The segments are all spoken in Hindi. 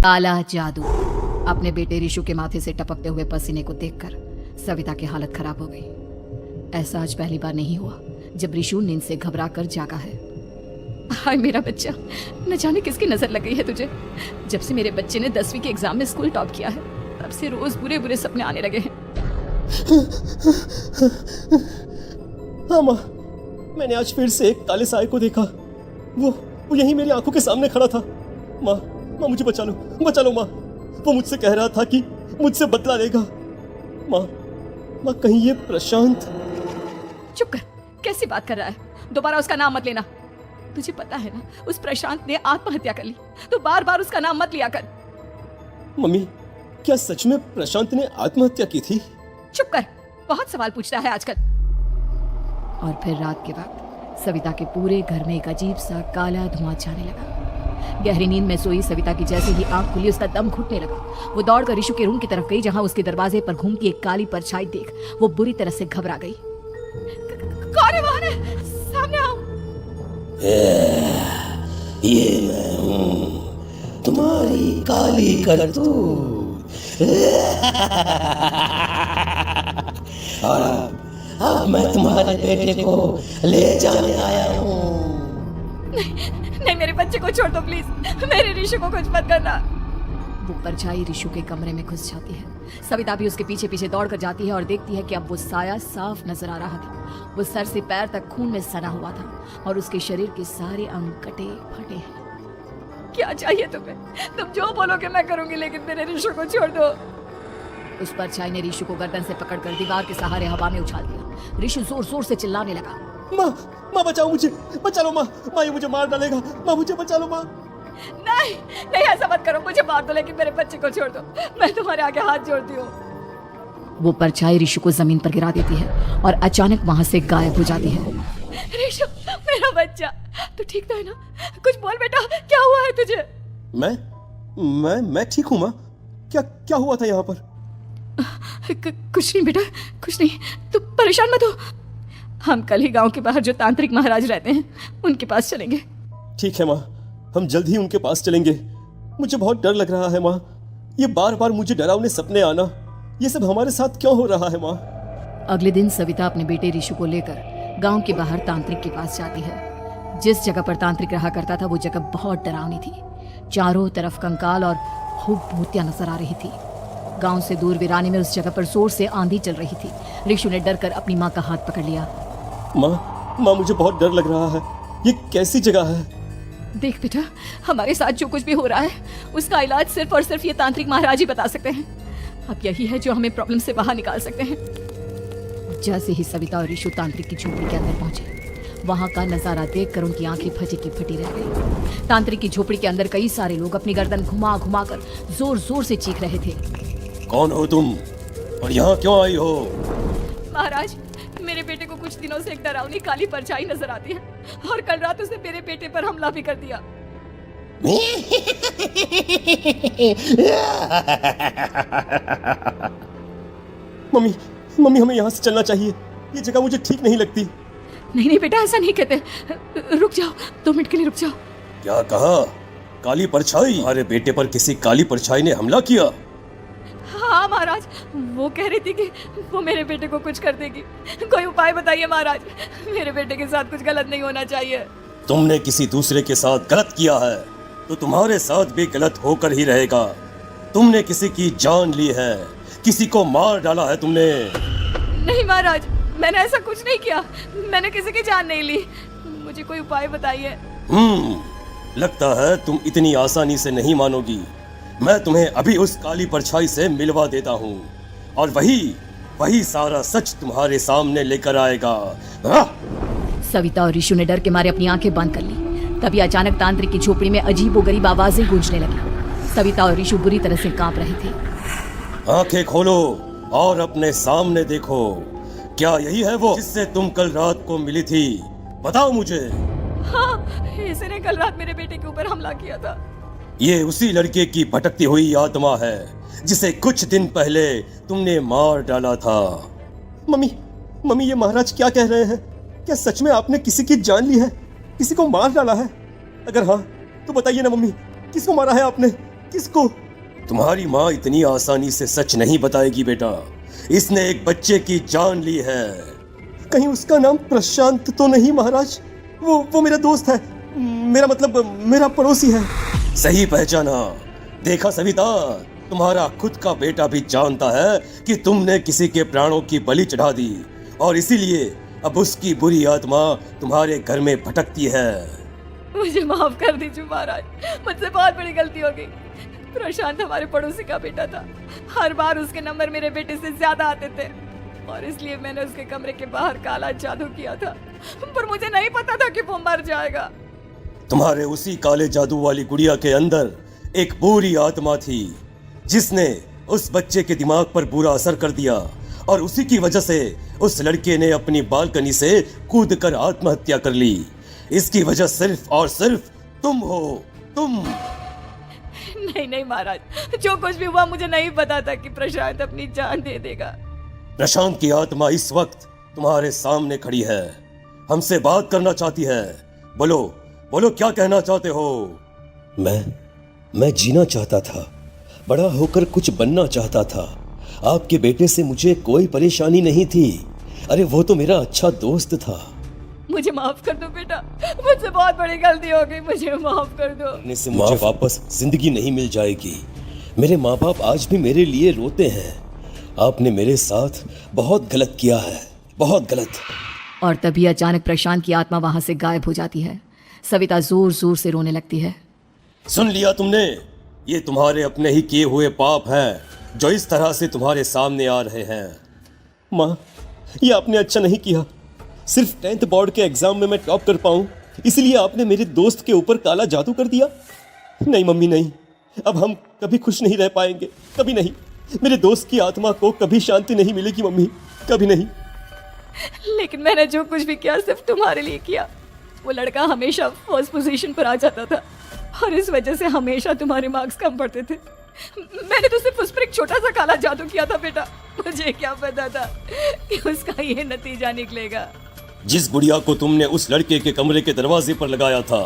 काला जादू। अपने बेटे ऋषु के माथे से टपकते हुए पसीने को देखकर सविता की हालत खराब हो गई। ऐसा आज पहली बार नहीं हुआ जब ऋषु नींद से घबरा कर जागा है। हाय मेरा बच्चा, न जाने किसकी नजर लग गई है तुझे। जब से मेरे बच्चे ने 10वीं के एग्जाम में स्कूल टॉप किया है तब से रोज बुरे बुरे सपने आने लगे हैं। हाँ माँ, मैंने आज फिर से एक काले साए को देखा। वो यहीं मेरी आंखों के सामने खड़ा था। माँ मुझे बचा लो माँ। वो मुझसे कह रहा था कि मुझसे बदला लेगा। माँ कहीं ये प्रशांत। चुप कर, कैसी बात कर रहा है? दोबारा उसका नाम मत लेना। तुझे पता है ना उस प्रशांत ने आत्महत्या कर ली, तो बार बार उसका नाम मत लिया कर। मम्मी, क्या सच में प्रशांत ने आत्महत्या की थी? चुप कर, बहुत सवाल पूछता है आजकल। और फिर रात के वक्त सविता के पूरे घर में एक अजीब सा काला धुआं छाने लगा। गहरी नींद में सोई सविता की जैसे ही आंख खुली उसका दम घुटने लगा। वो दौड़कर ऋषु के रूम की तरफ गई जहां उसके दरवाजे पर घूमती एक काली परछाई देख वो बुरी तरह से घबरा गई। कौन है वहां? सामने आओ। ये मैं हूँ, तुम्हारी काली करतूत। और अब मैं तुम्हारे बेटे को ले जाने आया हूँ। नहीं, मेरे बच्चे को छोड़ दो प्लीज। मेरे ऋषु को कुछ मत करना। वो परछाई ऋषु के कमरे में घुस जाती है। सविता भी उसके पीछे पीछे दौड़कर जाती है और देखती है कि अब वो साया साफ नजर आ रहा था। वो सर से पैर तक खून में सना हुआ था और उसके शरीर के सारे अंग कटे फटे हैं। क्या चाहिए तुम्हें? तुम जो बोलोगे मैं करूंगी, लेकिन मेरे ऋषु को छोड़ दो। उस परछाई ने ऋषु को गर्दन से पकड़कर दीवार के सहारे हवा में उछाल दिया। ऋषु जोर जोर से चिल्लाने लगा। माँ बचाओ मुझे, बचा लो माँ। ये मुझे मार डालेगा। माँ मुझे बचा लो माँ। नहीं ऐसा मत करो, मुझे मार दो लेकिन मेरे बच्चे को छोड़ दो। मैं तुम्हारे आगे हाथ जोड़ती हूँ। वो परछाई ऋषु को जमीन पर गिरा देती है और अचानक वहां से गायब हो जाती है। ऋषु, मेरा बच्चा, तू ठीक तो है ना? कुछ बोल बेटा, क्या हुआ है तुझे? मैं ठीक हूँ माँ। क्या हुआ था यहाँ पर? कुछ नहीं बेटा, कुछ नहीं। तू परेशान मत हो। हम कल ही गांव के बाहर जो तांत्रिक महाराज रहते हैं उनके पास चलेंगे। ठीक है माँ, हम जल्द ही उनके पास चलेंगे। मुझे बहुत डर लग रहा है माँ। ये बार बार मुझे डरावने सपने आना, ये सब हमारे साथ क्यों हो रहा है माँ? अगले दिन सविता अपने बेटे ऋषु को लेकर गांव के बाहर तांत्रिक के पास जाती है। जिस जगह पर तांत्रिक रहा करता था वो जगह बहुत डरावनी थी। चारों तरफ कंकाल और भूतियां नजर आ रही थी। गांव से दूर वीराने में उस जगह पर जोर से आंधी चल रही थी। ऋषु ने डर कर अपनी माँ का हाथ पकड़ लिया। माँ मुझे बहुत डर लग रहा है। ये कैसी जगह है? देख बेटा, हमारे साथ जो कुछ भी हो रहा है उसका इलाज सिर्फ और सिर्फ ये तांत्रिक महाराज ही बता सकते हैं। अब यही है जो हमें प्रॉब्लम से बाहर निकाल सकते हैं। जैसे ही सविता और ऋषु तांत्रिक की झोपड़ी के अंदर पहुंचे, वहां का नजारा देखकर उनकी आंखें फटी की फटी रह गई। तांत्रिक की झोपड़ी के अंदर कई सारे लोग अपनी गर्दन घुमा घुमा कर जोर जोर से चीख रहे थे। कौन हो तुम और यहाँ क्यों आई हो? महाराज, मेरे बेटे को कुछ दिनों से एक डरावनी काली परछाई नजर आती है और कल रात उसने मेरे बेटे पर हमला भी कर दिया। मम्मी हमें यहाँ से चलना चाहिए। ये जगह मुझे ठीक नहीं लगती। नहीं बेटा, ऐसा नहीं कहते। रुक जाओ, 2 मिनट के लिए रुक जाओ। क्या कहा? काली परछाई? अरे बेटे पर किसी काली परछाई ने हमला किया? हाँ महाराज, वो कह रही थी कि वो मेरे बेटे को कुछ कर देगी। कोई उपाय बताइए महाराज, मेरे बेटे के साथ कुछ गलत नहीं होना चाहिए। तुमने किसी दूसरे के साथ गलत किया है तो तुम्हारे साथ भी गलत होकर ही रहेगा। तुमने किसी की जान ली है, किसी को मार डाला है तुमने। नहीं महाराज, मैंने ऐसा कुछ नहीं किया। मैंने किसी की जान नहीं ली। मुझे कोई उपाय बताइए। लगता है तुम इतनी आसानी से नहीं मानोगी। मैं तुम्हें अभी उस काली परछाई से मिलवा देता हूँ और वही सारा सच तुम्हारे सामने लेकर आएगा। सविता और ऋषु ने डर के मारे अपनी आंखें बंद कर ली। तभी अचानक तांत्रिक की झोपड़ी में अजीबोगरीब आवाजें गूंजने लगी। सविता और ऋषु बुरी तरह से कांप रहे थे। आंखें खोलो और अपने सामने देखो। क्या यही है वो जिससे तुम कल रात को मिली थी? बताओ मुझे। हाँ, इसने कल रात मेरे बेटे के ऊपर हमला किया था। ये उसी लड़के की भटकती हुई आत्मा है जिसे कुछ दिन पहले तुमने मार डाला था। मम्मी ये महाराज क्या कह रहे हैं? क्या सच में आपने किसी की जान ली है, किसी को मार डाला है? अगर हाँ तो बताइए ना मम्मी, किसको मारा है आपने? किसको? तुम्हारी माँ इतनी आसानी से सच नहीं बताएगी बेटा। इसने एक बच्चे की जान ली है। कहीं उसका नाम प्रशांत तो नहीं महाराज? वो मेरा दोस्त है, मेरा मतलब मेरा पड़ोसी है। सही पहचाना। देखा सविता, तुम्हारा खुद का बेटा भी जानता है कि तुमने किसी के प्राणों की बलि चढ़ा दी और इसीलिए अब उसकी बुरी आत्मा तुम्हारे घर में भटकती है। मुझे माफ कर दीजिए महाराज, मुझसे बहुत बड़ी गलती हो गई। प्रशांत हमारे पड़ोसी का बेटा था। हर बार उसके नंबर मेरे बेटे से ज्यादा आते थे और इसलिए मैंने उसके कमरे के बाहर काला जादू किया था, पर मुझे नहीं पता था कि वो मर जाएगा। तुम्हारे उसी काले जादू वाली गुड़िया के अंदर एक बुरी आत्मा थी जिसने उस बच्चे के दिमाग पर बुरा असर कर दिया और उसी की वजह से उस लड़के ने अपनी बालकनी से कूदकर आत्महत्या कर ली। इसकी वजह सिर्फ और सिर्फ तुम हो, तुम। नहीं महाराज, जो कुछ भी हुआ मुझे नहीं पता था कि प्रशांत अपनी जान दे देगा। प्रशांत की आत्मा इस वक्त तुम्हारे सामने खड़ी है, हमसे बात करना चाहती है। बोलो बोलो, क्या कहना चाहते हो? मैं जीना चाहता था, बड़ा होकर कुछ बनना चाहता था। आपके बेटे से मुझे कोई परेशानी नहीं थी। अरे वो तो मेरा अच्छा दोस्त था। मुझे माफ कर दो बेटा, मुझसे बहुत बड़ी गलती हो गई, मुझे माफ कर दो। करने से मुझे वापस जिंदगी नहीं मिल जाएगी। मेरे माँ बाप आज भी मेरे लिए रोते हैं। आपने मेरे साथ बहुत गलत किया है, बहुत गलत। और तभी अचानक प्रशांत की आत्मा वहां से गायब हो जाती है। सविता जोर जोर से रोने लगती है। सुन लिया तुमने? ये तुम्हारे अपने ही किए हुए पाप हैं जो इस तरह से तुम्हारे सामने आ रहे हैं। माँ, ये आपने अच्छा नहीं किया। सिर्फ 10th बोर्ड के एग्जाम में मैं टॉप कर पाऊं, इसलिए आपने मेरे दोस्त के ऊपर काला जादू कर दिया। नहीं मम्मी, नहीं, अब हम कभी खुश नहीं रह पाएंगे, कभी नहीं। मेरे दोस्त की आत्मा को कभी शांति नहीं मिलेगी मम्मी, कभी नहीं। लेकिन मैंने जो कुछ भी किया सिर्फ तुम्हारे लिए किया। वो लड़का हमेशा फर्स्ट पोजीशन पर आ जाता था और इस वजह से हमेशा तुम्हारे मार्क्स कम पड़ते थे। मैंने तो सिर्फ उस पर एक छोटा सा काला जादू किया था बेटा। मुझे क्या पता था कि उसका ये नतीजा निकलेगा। जिस गुड़िया को तुमने उस लड़के के कमरे के दरवाजे पर लगाया था,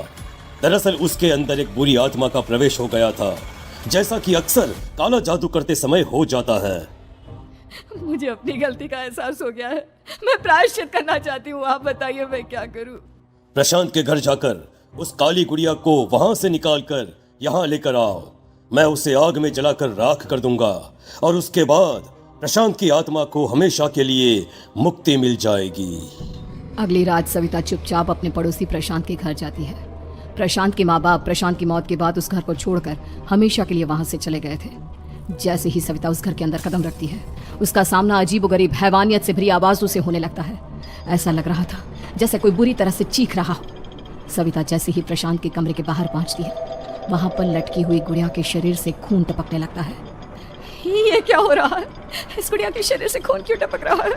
दरअसल उसके अंदर एक बुरी आत्मा का प्रवेश हो गया था, जैसा कि अक्सर काला जादू करते समय हो जाता है। मुझे अपनी गलती का एहसास हो गया है, मैं प्रायश्चित करना चाहती हूँ। आप बताइए मैं क्या करूँ? प्रशांत के घर जाकर उस काली गुड़िया को वहां से निकालकर यहाँ लेकर आओ। मैं उसे आग में जलाकर राख कर दूंगा और उसके बाद प्रशांत की आत्मा को हमेशा के लिए मुक्ति मिल जाएगी। अगली रात सविता चुपचाप अपने पड़ोसी प्रशांत के घर जाती है। प्रशांत के माँ बाप प्रशांत की मौत के बाद उस घर को छोड़कर हमेशा के लिए वहां से चले गए थे। जैसे ही सविता उस घर के अंदर कदम रखती है, उसका सामना अजीबोगरीब हैवानियत से भरी आवाजों से होने लगता है। ऐसा लग रहा था जैसे कोई बुरी तरह से चीख रहा हो। सविता जैसे ही प्रशांत के कमरे के बाहर पहुंचती है, वहां पर लटकी हुई गुड़िया के शरीर से खून टपकने लगता है। ये क्या हो रहा है? इस गुड़िया के शरीर से खून क्यों टपक रहा है?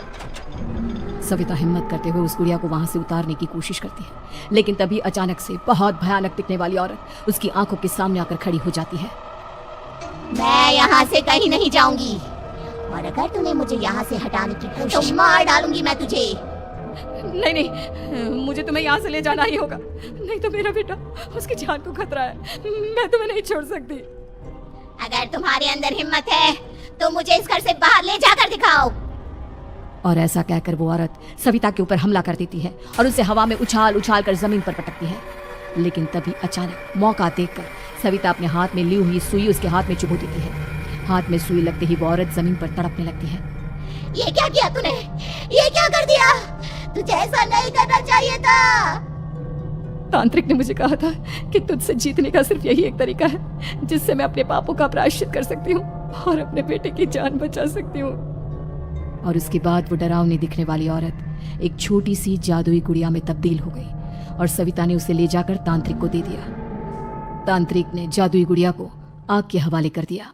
सविता हिम्मत करते हुए उस गुड़िया को वहां से उतारने की कोशिश करती है, लेकिन तभी अचानक से बहुत भयानक दिखने वाली औरत उसकी आंखों के सामने आकर खड़ी हो जाती है। मैं यहाँ से कहीं नहीं जाऊंगी और अगर तूने मुझे यहाँ से हटाने की कोशिश तो मार डालूंगी मैं तुझे। नहीं, मुझे तुम्हें यहाँ से ले जाना ही होगा, नहीं तो मेरा बेटा, उसकी जान को खतरा है। मैं तुम्हें नहीं छोड़ सकती। अगर तुम्हारे अंदर हिम्मत है तो मुझे इस घर से बाहर ले जाकर दिखाओ। और ऐसा कहकर वो औरत सविता के ऊपर हमला कर देती है और उसे हवा में उछाल उछाल कर जमीन पर पटकती है। लेकिन तभी अचानक मौका देखकर सविता अपने हाथ में ली हुई सुई उसके हाथ में चुभो देती है। हाथ में सुई लगते ही वो औरत जमीन पर तड़पने लगती है। ये क्या किया तूने? ये क्या कर दिया? तुझे ऐसा नहीं करना चाहिए था। तांत्रिक ने मुझे कहा था कि तुझसे जीतने का सिर्फ यही एक तरीका है जिससे मैं अपने पापों का प्रायश्चित कर सकती हूँ और अपने बेटे की जान बचा सकती हूँ। और उसके बाद वो डरावनी दिखने वाली औरत एक छोटी सी जादुई गुड़िया में तब्दील हो गई और सविता ने उसे ले जाकर तांत्रिक को दे दिया। तांत्रिक ने जादुई गुड़िया को आग के हवाले कर दिया।